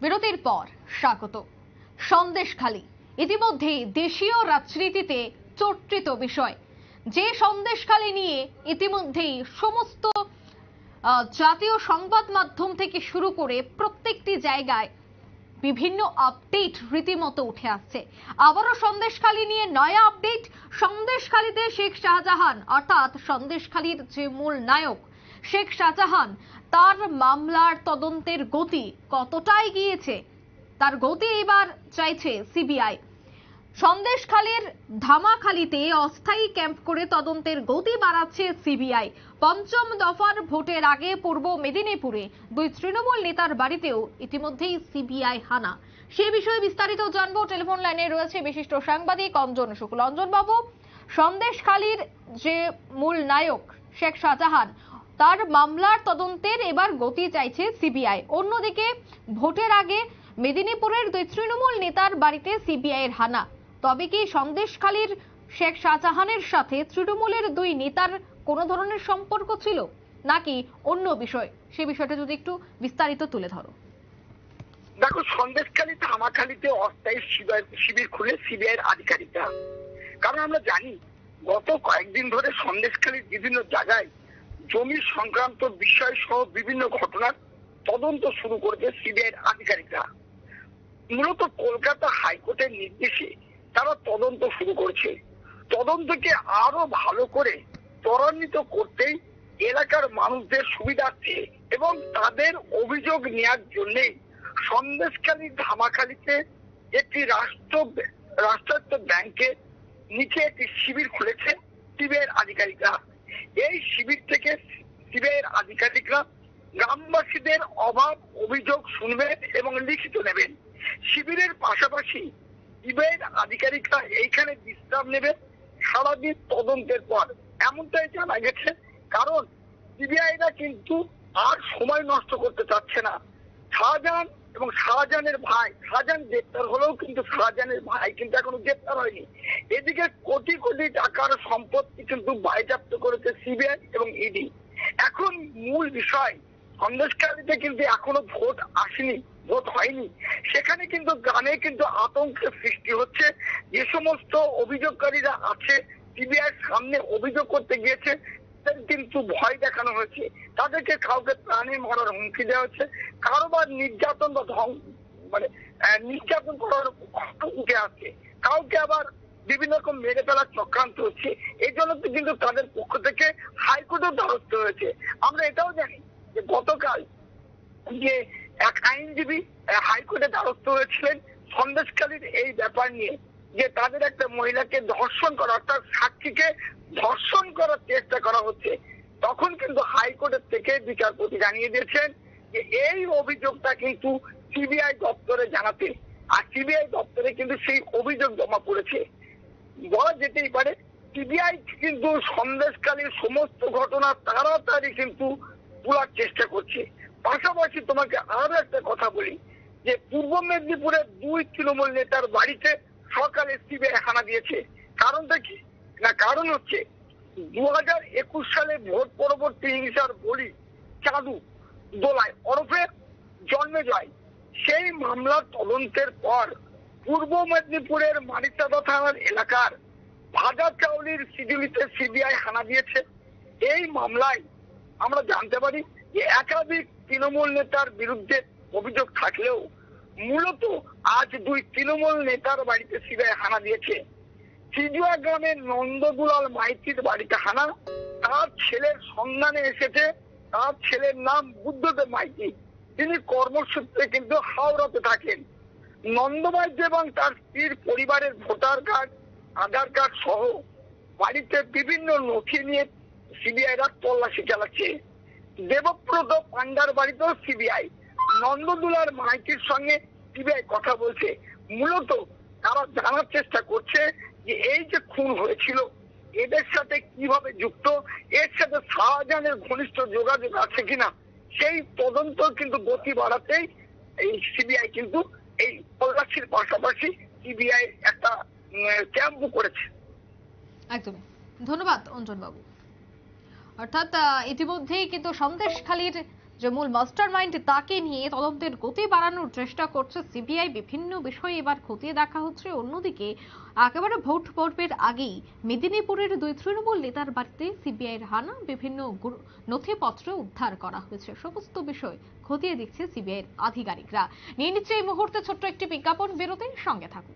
বিরতির পর স্বাগত। সন্দেশখালী ইতিমধ্যেই দেশীয় রাজনীতিতে চর্চিত বিষয়। যে সন্দেশখালী নিয়ে ইতিমধ্যেই সমস্ত জাতীয় সংবাদ মাধ্যম থেকে শুরু করে প্রত্যেকটি জায়গায় বিভিন্ন আপডেট রীতিমতো উঠে আসছে। আবারও সন্দেশখালী নিয়ে নয়া আপডেট। সন্দেশখালীতে শেখ শাহজাহান অর্থাৎ সন্দেশখালীর যে মূল নায়ক শেখ শাহজাহান, তার মামলার তদন্তের গতি কতটাই গিয়েছে, তার গতি এবার চাইছে সিবিআই। সন্দেশখালীর ধামাখালীতে অস্থায়ী ক্যাম্প করে তদন্তের গতি বাড়াচ্ছে সিবিআই। পঞ্চম দফার ভোটের আগে পূর্ব মেদিনীপুরে দুই তৃণমূল নেতার বাড়িতেও ইতিমধ্যেই সিবিআই হানা। সে বিষয়ে বিস্তারিত জানবো। টেলিফোন লাইনে রয়েছে বিশিষ্ট সাংবাদিক অঞ্জন শুক্ল। অঞ্জন বাবু, সন্দেশখালীর যে মূল নায়ক শেখ শাহজাহান, তার মামলার তদন্তের এবার গতি চাইছে সিবিআই। অন্যদিকে ভোটের আগে মেদিনীপুরের দুই তৃণমূল নেতার বাড়িতে সিবিআই এর হানা। তবে কি সন্দেশখালীর শেখ শাহজাহানের সাথে তৃণমূলের দুই নেতার কোন ধরনের সম্পর্ক ছিল নাকি অন্য বিষয়, সে বিষয়টা যদি একটু বিস্তারিত তুলে ধরো। দেখো, সন্দেশখালী ধামাখালীতে অস্থায়ী শিবির খুলে সিবিআই এর আধিকারিকরা। কারণ আমরা জানি গত কয়েকদিন ধরে সন্দেশখালীর বিভিন্ন জায়গায় জমি সংক্রান্ত বিষয় সহ বিভিন্ন ঘটনার তদন্ত শুরু করেছে সিবিআই এর আধিকারিকরা। মূলত কলকাতা হাইকোর্টের নির্দেশে তারা তদন্ত শুরু করেছে। তদন্তকে আরো ভালো করে ত্বরান্বিত করতেই এলাকার মানুষদের সুবিধার্থে এবং তাদের অভিযোগ নেওয়ার জন্য সন্দেশখালী ধামাখালীতে একটি রাষ্ট্রায়ত্ত ব্যাংকের নিচে একটি শিবির খুলেছে সিবিআই এর আধিকারিকরা। এই শিবির থেকে সিবিআই এর আধিকারিকরা গ্রামবাসীদের অভাব অভিযোগ শুনবেন এবং লিখিত নেবেন। শিবিরের পাশাপাশি সিবিআই এর আধিকারিকরা এইখানে বিশ্রাম নেবেন সারাদিন তদন্তের পর, এমনটাই জানা গেছে। কারণ সিবিআইরা কিন্তু আর সময় নষ্ট করতে চাচ্ছে না। শাহজাহান এবং শাহজাহানের ভাই, শাহজাহান গ্রেপ্তার হলেও কিন্তু শাহজাহানের ভাই কিন্তু এখনো গ্রেপ্তার হয়নি। এদিকে কোটি কোটি টাকার সম্পত্তি কিন্তু বাজেয়াপ্ত করেছে সিবিআই এবং ইডি। এখন মূল বিষয়, সন্দেশখালীতে কিন্তু এখনো ভোট আসেনি, ভোট হয়নি। সেখানে কিন্তু গ্রামে কিন্তু আতঙ্কের সৃষ্টি হচ্ছে। যে সমস্ত অভিযোগকারীরা আছে সিবিআই সামনে অভিযোগ করতে গিয়েছে, কিন্তু ভয় দেখানো হয়েছে। তাদেরকে কাউকে প্রাণে মারার হুমকি দেওয়া হচ্ছে, কারোবার নির্যাতন বা নির্যাতন করার উঠে আসছে, কাউকে আবার বিভিন্ন রকম মেরে ফেলার চক্রান্ত হচ্ছে। এই জন্য কিন্তু তাদের পক্ষ থেকে হাইকোর্টের দ্বারস্থ হয়েছে। আমরা এটাও জানি যে গতকাল যে এক আইনজীবী হাইকোর্টে দ্বারস্থ হয়েছিলেন সন্দেশখালীর এই ব্যাপার নিয়ে, যে তাদের একটা মহিলাকে ধর্ষণ করা অর্থাৎ সাক্ষীকে ধর্ষণ করার চেষ্টা করা হচ্ছে। তখন কিন্তু হাইকোর্টের থেকে বিচারপতি জানিয়ে দিয়েছেন যে এই অভিযোগটা কিন্তু সিবিআই দপ্তরে জানাতে, আর সিবিআই দপ্তরে কিন্তু সেই অভিযোগ জমা পড়েছে। বলা যেতেই পারে সিবিআই কিন্তু সন্দেশখালীর সমস্ত ঘটনা তাড়াতাড়ি কিন্তু তোলার চেষ্টা করছে। পাশাপাশি তোমাকে আরো একটা কথা বলি যে পূর্ব মেদিনীপুরের দুই তৃণমূল নেতার বাড়িতে সকালে সিবিআই হানা দিয়েছে। কারণটা কি না, কারণ হচ্ছে 2021 সালে ভোট পরবর্তী হিংসার বলি চাঁদু দোলায় ওরফে জন্মেজয়, সেই মামলার তদন্তের পর পূর্ব মেদিনীপুরের মানিকচাঁদা থানার এলাকার ভাজা চাউলির সিডিউলিতে সিবিআই হানা দিয়েছে। এই মামলায় আমরা জানতে পারি যে একাধিক তৃণমূল নেতার বিরুদ্ধে অভিযোগ থাকলেও মূলত আজ দুই তৃণমূল নেতার বাড়িতে সিবিআই হানা দিয়েছে। সিজুয়া গ্রামের নন্দদুলাল মাইতির বাড়িতে হানা। তার ছেলের সন্ধানে এসেছে। তার ছেলের নাম বুদ্ধদেব মাইতি। তিনি কর্মসূত্রে কিন্তু হাওড়াতে থাকেন। নন্দমাইতি এবং তার স্ত্রীর পরিবারের ভোটার কার্ড, আধার কার্ড সহ বাড়িতে বিভিন্ন নথি নিয়ে সিবিআইরা তল্লাশি চালাচ্ছে। দেবব্রত পান্ডার বাড়িতেও সিবিআই। নন্দদুলার মাইতির সঙ্গে সিবিআই কথা বলছে। মূলত তারা জানার চেষ্টা করছে যে এই যে খুন হয়েছিল এদের সাথে কিভাবে যুক্ত, এর সাথে শাহজাহানের ঘনিষ্ঠ যোগাযোগ আছে কিনা, সেই তদন্ত কিন্তু গতি বাড়াতেই এই সিবিআই কিন্তু এই তল্লাশির পাশাপাশি সিবিআই একটা ক্যাম্প করেছে। একদম ধন্যবাদ অঞ্জন বাবু। অর্থাৎ ইতিমধ্যেই কিন্তু সন্দেশখালীর যে মূল মাস্টারমাইন্ড তাকে নিয়ে তদন্তের গতি বাড়ানোর চেষ্টা করছে সিবিআই। বিভিন্ন বিষয় এবার খতিয়ে দেখা হচ্ছে। অন্যদিকে একেবারে ভোট পর্বের আগেই মেদিনীপুরের 2 তৃণমূল নেতার বাড়িতে সিবিআইয়ের হানা, বিভিন্ন নথিপত্র উদ্ধার করা হয়েছে। সমস্ত বিষয় খতিয়ে দেখছে সিবিআইয়ের আধিকারিকরা। নিয়ে নিচ্ছে এই মুহূর্তে ছোট্ট একটি বিজ্ঞাপন বিরতির সঙ্গে থাকুন।